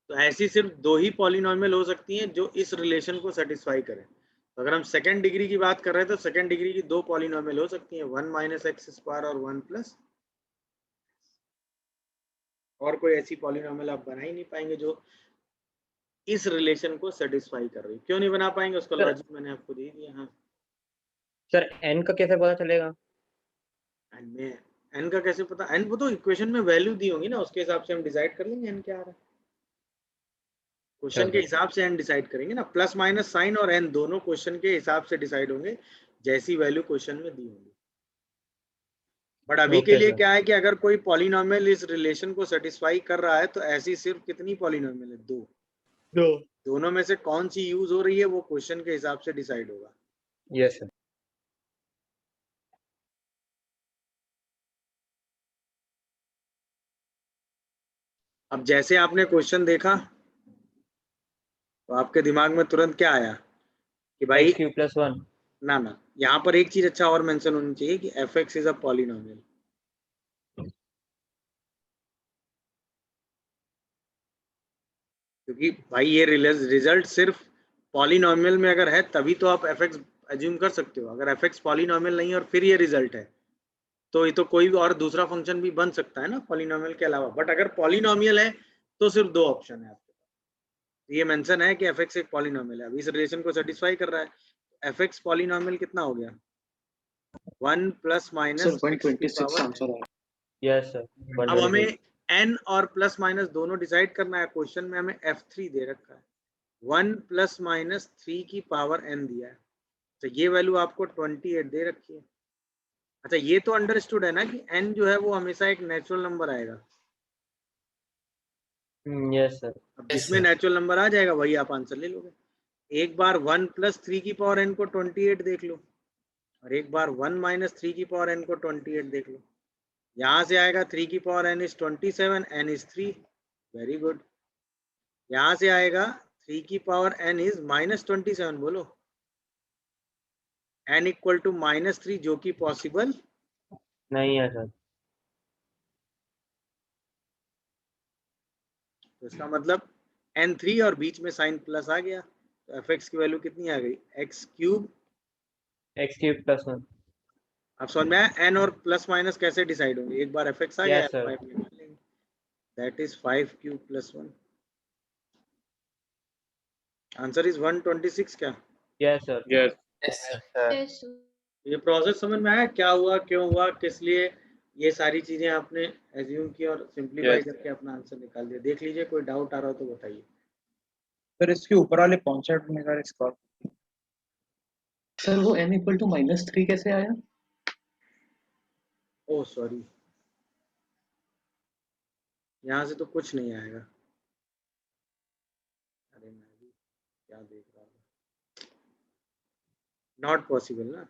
तो ऐसी सिर्फ 2 ही पॉलिनॉमियल हो सकती हैं जो इस रिलेशन को सेटिस्फाई करें। तो अगर हम सेकंड डिग्री की बात कर रहे हैं तो सेकंड डिग्री की 2 पॉलिनॉमियल हो सकती हैं, 1 माइनस एक्स स्क्वायर और 1 प्लस। और कोई ऐसी पॉलिनॉमियल आप बना ही नहीं पाएंगे जो इस रिलेशन को सेटिस्फाई कर रही। क्यों नहीं बना पाएंगे, उसका लॉजिक मैंने आपको दे दिया। हाँ सर n का कैसे पता चलेगा, एन में एन का कैसे पता, एन वो तो इक्वेशन में वैल्यू दी होंगी ना, उसके हिसाब से हम डिसाइड कर लेंगे एन क्या आ रहा है। क्वेश्चन के हिसाब से एन डिसाइड करेंगे ना, प्लस माइनस साइन और एन दोनों क्वेश्चन के हिसाब से डिसाइड होंगे जैसी वैल्यू क्वेश्चन में दी होंगी। बट अभी के लिए क्या है कि अगर कोई पॉलिनॉमियल इस रिलेशन को सेटिस्फाई कर रहा है तो ऐसी सिर्फ कितनी पॉलिनॉमियल है, 2। दोनों में से कौन सी यूज हो रही है वो क्वेश्चन के हिसाब से डिसाइड होगा। Yes sir. अब जैसे आपने क्वेश्चन देखा तो आपके दिमाग में तुरंत क्या आया कि भाई x³ + 1। ना यहाँ पर एक चीज अच्छा और मेंशन होनी चाहिए कि f x is a polynomial. क्योंकि भाई ये रिजल्ट सिर्फ पॉलिनॉमियल में अगर है तभी तो आप एफ एक्स एज्यूम कर सकते हो। अगर एफ एक्स पॉलिनॉमियल नहीं है और फिर ये रिजल्ट है तो ये तो कोई भी और दूसरा फंक्शन भी बन सकता है ना पॉलिनॉमियल के अलावा। बट अगर पॉलिनॉमियल है तो सिर्फ 2 ऑप्शन है आपके पास। ये मेंशन है कि एफ एक्स एक पॉलिनॉमियल है, अब इस रिलेशन को सेटिस्फाई कर रहा है। एफ एक्स पॉलिनॉमियल कितना हो गया, 1 प्लस माइनस 126 आंसर है। Yes sir. अब हमें n और प्लस माइनस दोनों डिसाइड करना है। क्वेश्चन में हमें f3 दे रखा है, 1 प्लस माइनस 3 की पावर n दिया है। तो ये वैल्यू आपको 28 दे रखी है। अच्छा ये तो अंडरस्टूड है ना कि n जो है वो हमेशा एक नेचुरल नंबर आएगा। Yes sir. अब जिसमें नेचुरल नंबर आ जाएगा वही आप आंसर ले लोगे। एक बार 1 प्लस 3 की पावर n को 28 देख लो और एक बार 1 माइनस 3 की पावर n को 28 देख लो। यहाँ से आएगा 3 की power n is 27, n is 3, very good. यहाँ से आएगा 3 की पावर n इज -27, बोलो n इक्वल टू -3, जो कि पॉसिबल नहीं है सर। तो इसका मतलब n3 और बीच में साइन प्लस आ गया, तो fx की वैल्यू कितनी आ गई, x3। x³ + 1। अब समझ में आया n और प्लस माइनस कैसे डिसाइड होंगे, एक बार fx आ गया Yes, sir. f5 निकाल लेंगे, दैट इज 5³ + 1। आंसर इज 126 क्या? Yes sir. Yes. Yes, sir. Yes. ये प्रोसेस समझ में आया, क्या हुआ, क्यों हुआ, किस लिए, ये सारी चीजें आपने एज्यूम की और सिंपलीफाई Yes. करके अपना आंसर निकाल दिया। देख लीजिए, कोई डाउट आ रहा हो तो बताइए। सर इसके ऊपर वाले 65 में का स्क्वायर। सर वो n इक्वल टू -3 कैसे आया? ओह सॉरी, यहाँ से तो कुछ नहीं आएगा। अरे मैं भी क्या देख रहा था, नॉट पॉसिबल ना।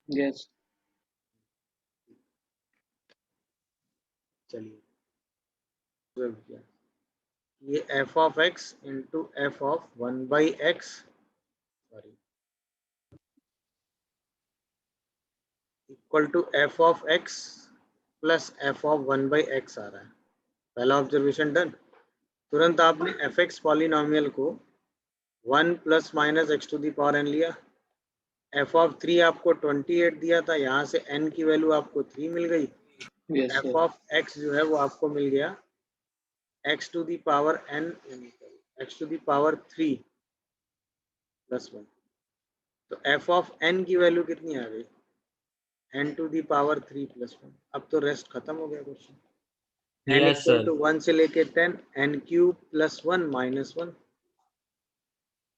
यस चलिए किया, ये f(x) into f(1/x), sorry, equal to f(x) plus f(1/x) आ रहा है। पहला ऑब्जर्वेशन डन। तुरंत आपने fx पॉलिनोमियल को 1 ± x⁴n लिया, f(3) आपको 28 दिया था, यहाँ से n की वैल्यू आपको 3 मिल गई, यस सर f(x) जो है वो आपको मिल गया x⁴n x⁴3 + 1। तो f(n) की वैल्यू कितनी आ गई, n⁴ + 1। अब तो रेस्ट खत्म हो गया question. n Yes, equal sir. sir. To 1 से लेके 10, n³ + 1 - 1।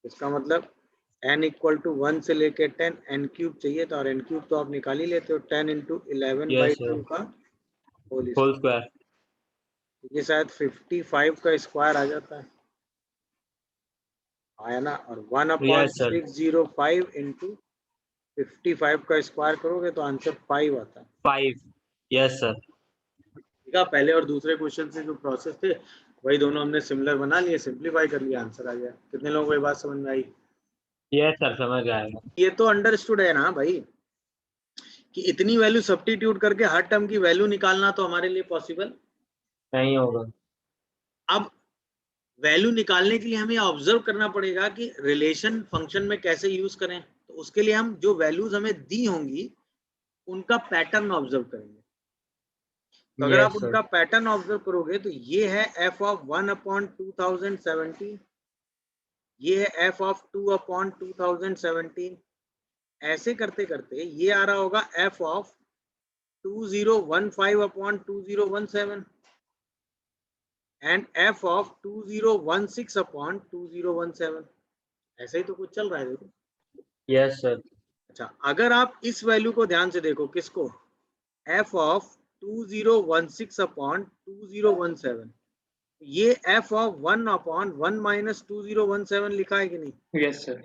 इसका मतलब n इक्वल टू 1 से लेके 10, n³ चाहिए था, और n³ तो आप निकाल ही लेते हो, 10 × 11/2 Yes, sir. का होल होल स्क्वायर। स्क्वायर। ये शायद 55 का स्क्वायर आ जाता है, आया ना। और 1/605 × 55 का स्क्वायर करोगे तो आंसर 5 आता है। 5। Yes sir. ठीक है, पहले और दूसरे क्वेश्चन से जो प्रोसेस थे वही दोनों हमने सिमिलर बना लिए, सिंपलीफाई कर लिया, आंसर आ गया। कितने लोगों को ये बात समझ में आई? यस सर, समझ आएगा। ये तो अंडरस्टूड है ना भाई, कि इतनी वैल्यू सब्स्टिट्यूट करके हर टर्म की वैल्यू निकालना तो हमारे लिए पॉसिबल नहीं होगा। अब वैल्यू निकालने के लिए हमें ऑब्जर्व करना पड़ेगा कि रिलेशन फंक्शन में कैसे यूज करें। तो उसके लिए हम जो वैल्यूज हमें दी होंगी उनका पैटर्न ऑब्जर्व करेंगे। तो अगर आप यस सर। उनका पैटर्न ऑब्जर्व करोगे तो ये है f(1/2017), ये है f(2/2017), ऐसे करते करते ये आ रहा होगा f(2015/2017) एंड f(2016/2017), ऐसे ही तो कुछ चल रहा है, देखो। Yes sir. अच्छा, अगर आप इस वैल्यू को ध्यान से देखो, किसको, f(2016/2017), ये f(1/1 - 2017) लिखा है कि नहीं? Yes sir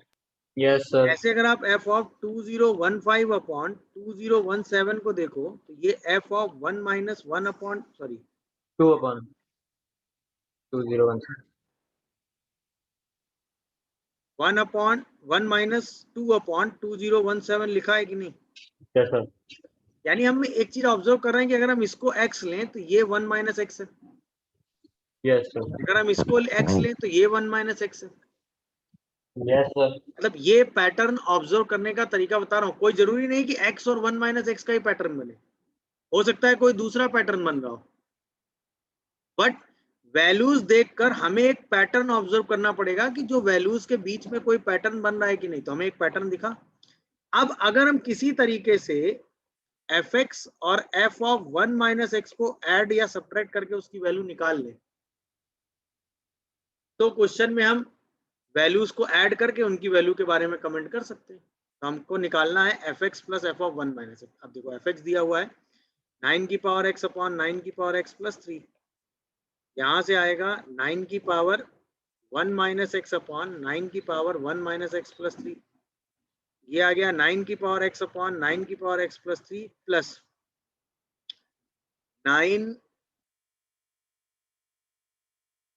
yes sir. ऐसे अगर आप f(2015/2017) को देखो तो ये f(1 - 1) सॉरी 2/2017। 1/1 - 2/2017 लिखा है कि नहीं? Yes sir. यानी हम एक चीज ऑब्जर्व कर रहे हैं कि अगर हम इसको x लें तो ये 1 - x है, यस सर। अगर हम इसको x लें तो ये 1 - x है। Yes sir. मतलब ये पैटर्न ऑब्जर्व करने का तरीका बता रहा हूँ। कोई जरूरी नहीं कि x और 1 - x का ही पैटर्न बने, हो सकता है कोई दूसरा पैटर्न बन रहा हो, बट वैल्यूज देखकर हमें एक पैटर्न ऑब्जर्व करना पड़ेगा कि जो वैल्यूज के बीच में कोई पैटर्न बन रहा है कि नहीं। तो हमें एक पैटर्न दिखा। अब अगर हम किसी तरीके से fx और f(1 - x) को ऐड या सब्ट्रैक्ट करके उसकी वैल्यू निकाल लें, तो क्वेश्चन में हम वैल्यूज को ऐड करके उनकी वैल्यू के बारे में कमेंट कर सकते हैं। तो हमको निकालना है fx प्लस f(1 - x). अब देखो fx दिया हुआ है 9(x/9)(x + 3), यहाँ से आएगा 9(1 - x/9(1 - x + 3), ये आ गया 9(x/9)(x + 3 प्लस 9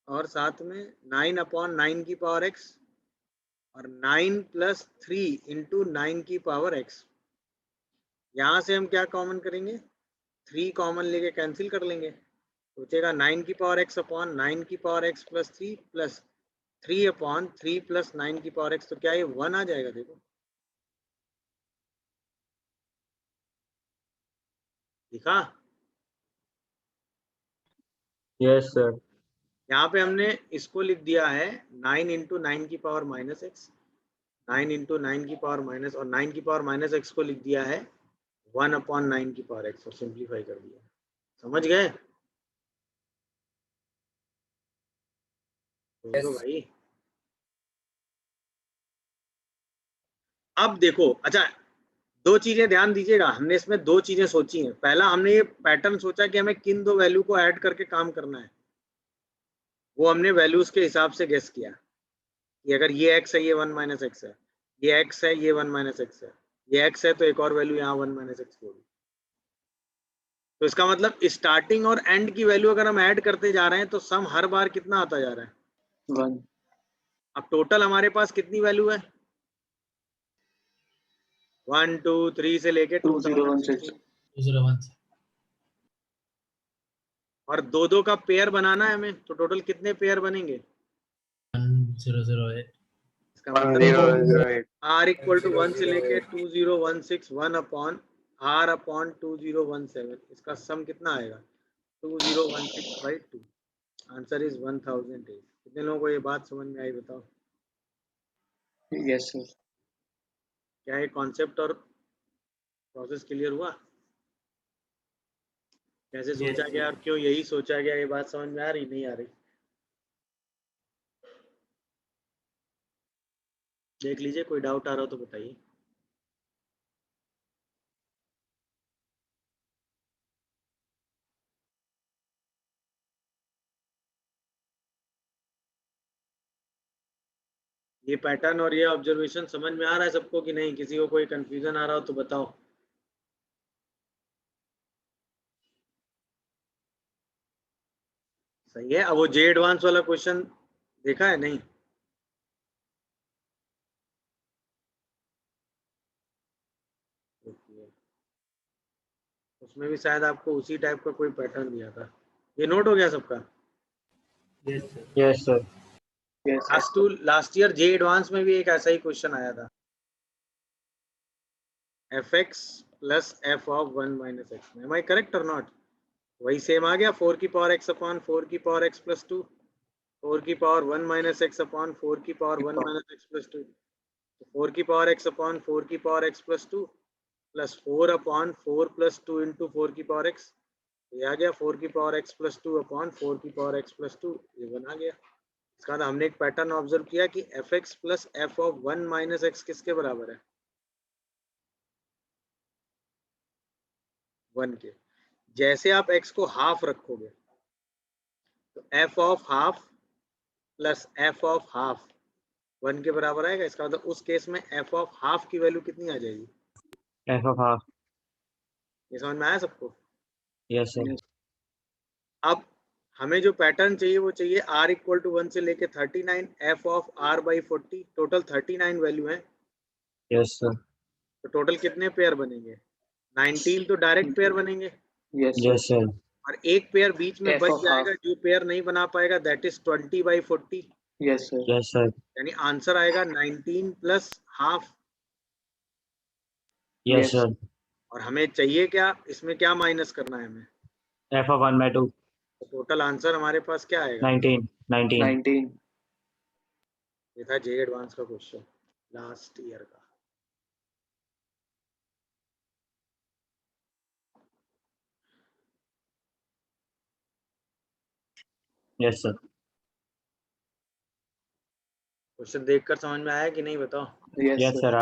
और साथ में 9/9 की पावर x और 9 + 3 इंटू 9 की पावर x। यहाँ से हम क्या कॉमन करेंगे, 3 कॉमन लेके कैंसिल कर लेंगे, बचेगा 9 की पावर x अपॉन 9 की power x plus 3 plus 3/3 plus 9 की पावर x। तो क्या ये 1 आ जाएगा? देखो दिखा। Yes sir. यहाँ पे हमने इसको लिख दिया है 9 इंटू 9 की पावर माइनस एक्स, 9 इंटू 9 की पावर माइनस और 9 की पावर माइनस एक्स को लिख दिया है 1/9 की पावर एक्स और सिंप्लीफाई कर दिया। समझ गए? तो भाई अब देखो, अच्छा दो चीजें ध्यान दीजिएगा, हमने इसमें दो चीजें सोची हैं। पहला हमने ये पैटर्न सोचा कि हमें किन दो वैल्यू को ऐड करके काम करना है, वो हमने वैल्यूज के हिसाब से गेस किया कि अगर ये x है ये 1 - x है, ये x है ये 1 - x है, ये x है तो एक और वैल्यू यहाँ 1 - x होगी। तो इसका मतलब स्टार्टिंग और एंड की वैल्यू अगर हम ऐड करते जा रहे हैं तो सम हर बार कितना आता जा रहा है? 1. अब टोटल हमारे पास कितनी वैल्यू है? 1 2 3 से लेके 2016. 2016 और दो दो का पेयर बनाना है हमें, तो टोटल कितने पेयर बनेंगे? 1008 इसका मतलब 1008. r = 1 से लेके 2016 1/r/2017, इसका सम कितना आएगा? 2016/2। Answer is 1008। कितने लोगों को ये बात समझ में आई बताओ? Yes, sir. क्या ये कॉन्सेप्ट और प्रोसेस क्लियर हुआ? कैसे सोचा गया और क्यों यही सोचा गया, ये बात समझ में आ रही नहीं आ रही? देख लीजिए, कोई डाउट आ रहा हो तो बताइए। ये पैटर्न और ये ऑब्जर्वेशन समझ में आ रहा है सबको कि नहीं? किसी को कोई कंफ्यूजन आ रहा हो तो बताओ। सही है। अब वो जे एडवांस वाला क्वेश्चन देखा है नहीं? उसमें भी शायद आपको उसी टाइप का कोई पैटर्न दिया था। ये नोट हो गया सबका? Yes sir. Yes, last year J advance में भी एक ऐसा ही क्वेश्चन आया था, fx plus f of 1 - x। Am I correct or not? वही सेम आ गया, 4 की पावर x अपॉन 4 की पावर x प्लस 2, 4 की पावर 1 - x अपॉन 4 की पावर 1 - x प्लस 2, 4 की पावर x अपॉन 4 की power x plus 2 plus 4/4 plus 2 into 4 की पावर x। ये आ गया 4 की पावर x प्लस 2 अपॉन 4 की पावर x प्लस 2, ये बना गया। इसका बाद हमने एक पैटर्न ऑब्जर्व किया कि fx plus f of 1 - x किसके बराबर है? 1 के। जैसे आप x को हाफ रखोगे तो f of half plus f of half 1 के बराबर आएगा। इसका मतलब उस केस में f ऑफ हाफ की वैल्यू कितनी आ जाएगी? F of half. ये समझ में आया सबको? Yes sir. अब हमें जो पैटर्न चाहिए वो चाहिए r = 1 से लेके 39 f of r/40। Total 39 value है, यस सर। तो टोटल कितने पेयर बनेंगे? 19 तो डायरेक्ट पेयर बनेंगे yes, sir. Yes sir. और एक पेयर बीच में F बच of जाएगा, half. जो पेयर नहीं बना पाएगा, that is 20/40। Yes, sir. Yes sir. यानी आंसर आएगा 19 plus half. Yes Yes. Sir. और हमें चाहिए क्या, इसमें क्या माइनस करना है हमें? F of 1/2। तो टोटल आंसर हमारे पास क्या आएगा? 19। 19. ये था जे एडवांस का क्वेश्चन लास्ट ईयर का। Yes sir. क्वेश्चन देखकर समझ में आया कि नहीं बताओ? Yes, yes sir. सर।